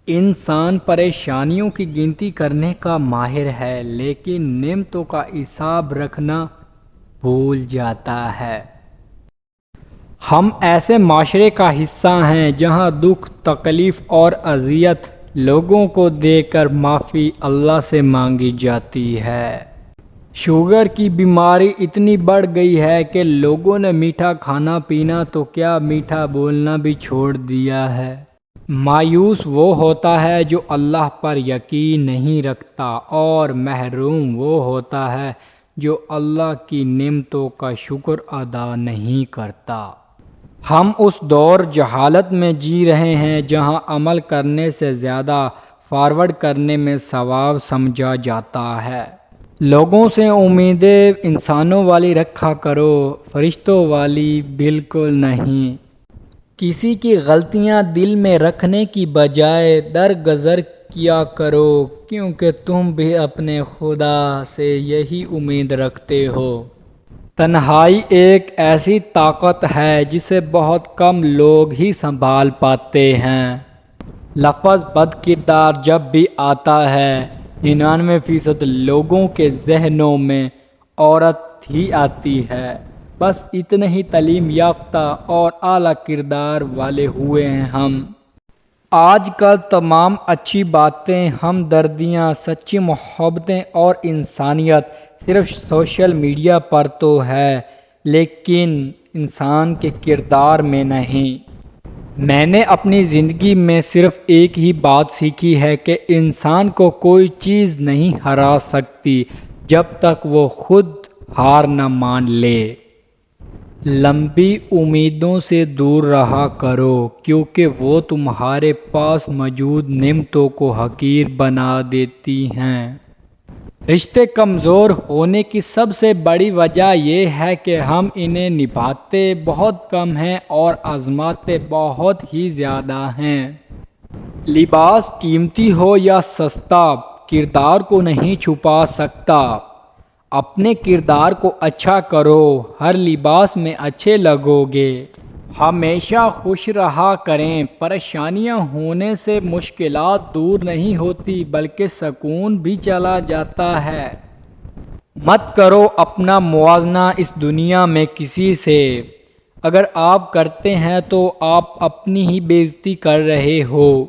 انسان پریشانیوں کی گنتی کرنے کا ماہر ہے لیکن نعمتوں کا حساب رکھنا بھول جاتا ہے۔ ہم ایسے معاشرے کا حصہ ہیں جہاں دکھ، تکلیف اور اذیت لوگوں کو دے کر معافی اللہ سے مانگی جاتی ہے۔ شوگر کی بیماری اتنی بڑھ گئی ہے کہ لوگوں نے میٹھا کھانا پینا تو کیا میٹھا بولنا بھی چھوڑ دیا ہے۔ مایوس وہ ہوتا ہے جو اللہ پر یقین نہیں رکھتا اور محروم وہ ہوتا ہے جو اللہ کی نعمتوں کا شکر ادا نہیں کرتا۔ ہم اس دور جہالت میں جی رہے ہیں جہاں عمل کرنے سے زیادہ فارورڈ کرنے میں ثواب سمجھا جاتا ہے۔ لوگوں سے امیدیں انسانوں والی رکھا کرو، فرشتوں والی بالکل نہیں۔ کسی کی غلطیاں دل میں رکھنے کی بجائے درگزر کیا کرو کیونکہ تم بھی اپنے خدا سے یہی امید رکھتے ہو۔ تنہائی ایک ایسی طاقت ہے جسے بہت کم لوگ ہی سنبھال پاتے ہیں۔ لفظ بد کردار جب بھی آتا ہے 99% لوگوں کے ذہنوں میں عورت ہی آتی ہے۔ بس اتنے ہی تعلیم یافتہ اور اعلیٰ کردار والے ہوئے ہیں ہم۔ آج کل تمام اچھی باتیں، ہمدردیاں، سچی محبتیں اور انسانیت صرف سوشل میڈیا پر تو ہے لیکن انسان کے کردار میں نہیں۔ میں نے اپنی زندگی میں صرف ایک ہی بات سیکھی ہے کہ انسان کو کوئی چیز نہیں ہرا سکتی جب تک وہ خود ہار نہ مان لے۔ لمبی امیدوں سے دور رہا کرو کیونکہ وہ تمہارے پاس موجود نعمتوں کو حقیر بنا دیتی ہیں۔ رشتے کمزور ہونے کی سب سے بڑی وجہ یہ ہے کہ ہم انہیں نبھاتے بہت کم ہیں اور آزماتے بہت ہی زیادہ ہیں۔ لباس قیمتی ہو یا سستا، کردار کو نہیں چھپا سکتا۔ اپنے کردار کو اچھا کرو، ہر لباس میں اچھے لگو گے۔ ہمیشہ خوش رہا کریں، پریشانیاں ہونے سے مشکلات دور نہیں ہوتی بلکہ سکون بھی چلا جاتا ہے۔ مت کرو اپنا موازنہ اس دنیا میں کسی سے۔ اگر آپ کرتے ہیں تو آپ اپنی ہی بے عزتی کر رہے ہو۔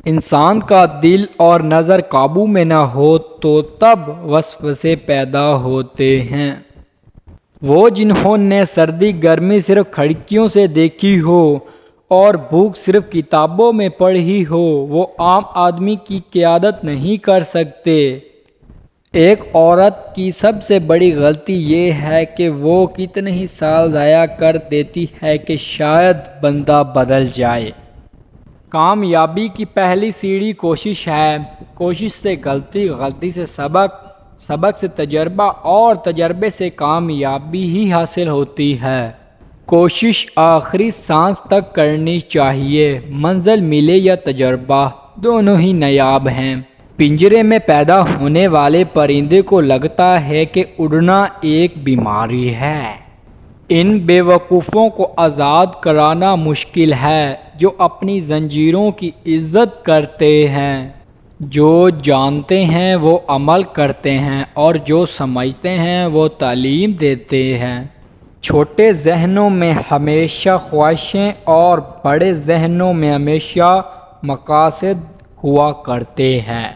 انسان کا دل اور نظر قابو میں نہ ہو تو تب وسوسے پیدا ہوتے ہیں۔ وہ جنہوں نے سردی گرمی صرف کھڑکیوں سے دیکھی ہو اور بھوک صرف کتابوں میں پڑھی ہو وہ عام آدمی کی قیادت نہیں کر سکتے۔ ایک عورت کی سب سے بڑی غلطی یہ ہے کہ وہ کتنے ہی سال ضائع کر دیتی ہے کہ شاید بندہ بدل جائے۔ کامیابی کی پہلی سیڑھی کوشش ہے۔ کوشش سے غلطی، غلطی سے سبق، سبق سے تجربہ اور تجربے سے کامیابی ہی حاصل ہوتی ہے۔ کوشش آخری سانس تک کرنی چاہیے۔ منزل ملے یا تجربہ دونوں ہی نایاب ہیں۔ پنجرے میں پیدا ہونے والے پرندے کو لگتا ہے کہ اڑنا ایک بیماری ہے۔ ان بے وقوفوں کو آزاد کرانا مشکل ہے جو اپنی زنجیروں کی عزت کرتے ہیں۔ جو جانتے ہیں وہ عمل کرتے ہیں اور جو سمجھتے ہیں وہ تعلیم دیتے ہیں۔ چھوٹے ذہنوں میں ہمیشہ خواہشیں اور بڑے ذہنوں میں ہمیشہ مقاصد ہوا کرتے ہیں۔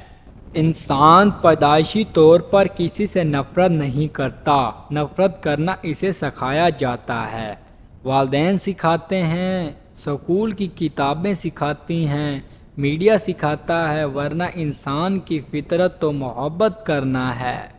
انسان پیدائشی طور پر کسی سے نفرت نہیں کرتا، نفرت کرنا اسے سکھایا جاتا ہے۔ والدین سکھاتے ہیں، اسکول کی کتابیں سکھاتی ہیں، میڈیا سکھاتا ہے، ورنہ انسان کی فطرت تو محبت کرنا ہے۔